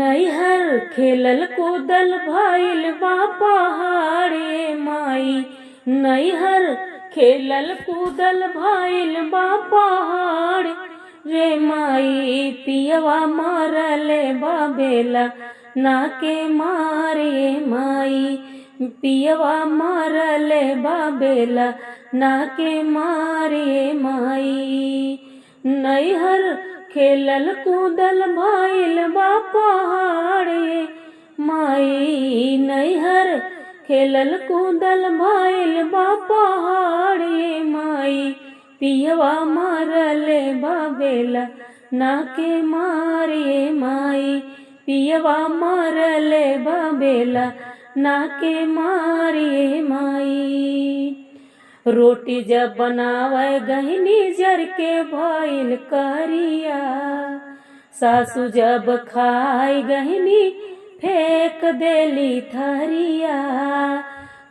नैहर खेलल कूदल भइल बा पहाड़े माई। नैहर खेलल कूदल भइल बा पहाड़ रे माई। पियवा मारले बाबेला नाके मारे माई। पियवा मारले बाबेला नाके मारे माई। नैहर खेलल कूदल भइल बा पहाड़े माई। नैहर खेलल कूदल भइल बा पहाड़े माई। पियवा मारले बाबेला नाके मारे माई। पियवा मारले बाबेला नाके मारे माई। रोटी जब बनावे गहनी जर के भइल करिया। सासू जब खाई गहनी फेंक देली थरिया।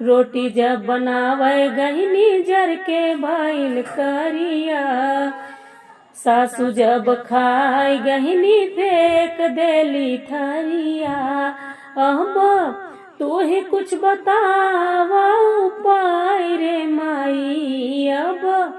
रोटी जब बनावे गहनी जर के भइल करिया। सासू जब खाई गहनी फेंक देली थरिया। अब तू ही कुछ बतावा उपाय रे माई। अब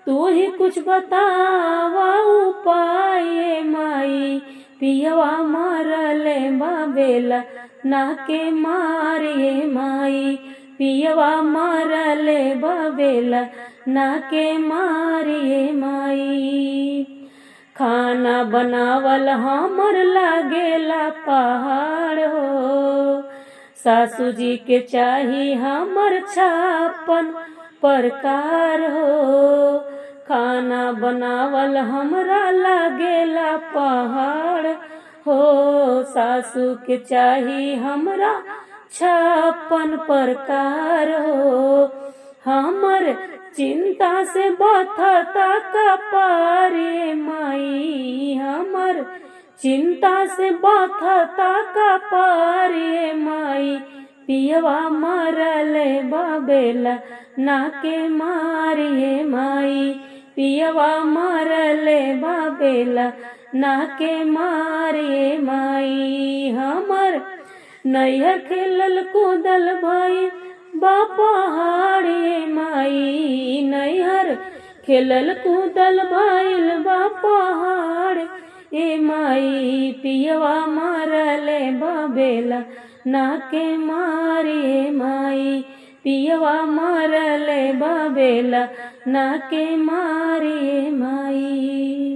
तू ही कुछ बतावा उपाय माई। पियवा मारले बाबेला नाके मारे माई। पियवा मारले बाबेला नाके मारे माई। खाना बनावल हमर लागेला पहाड़ हो। सासू जी के चाही हमर 56 प्रकार हो। खाना बनावल हमरा लागेला पहाड़ हो। सासू के चाही हमरा 56 प्रकार हो। हमर चिंता से बथता कपारे माई। हमर चिंता से बथता कपारे माई। पियवा मारले बाबेला नाके मारे माई। पियवा मारले बाबेला नाके मारे माई। हमर नैहर खेलल कूदल भइल बा पहाड़े माई। नैहर खेलल कूदल भइल बा पहाड़ ए माई। पियवा मारले बाबेला नाके मारे माई। पियवा मारले बाबेला नाके मारे माई।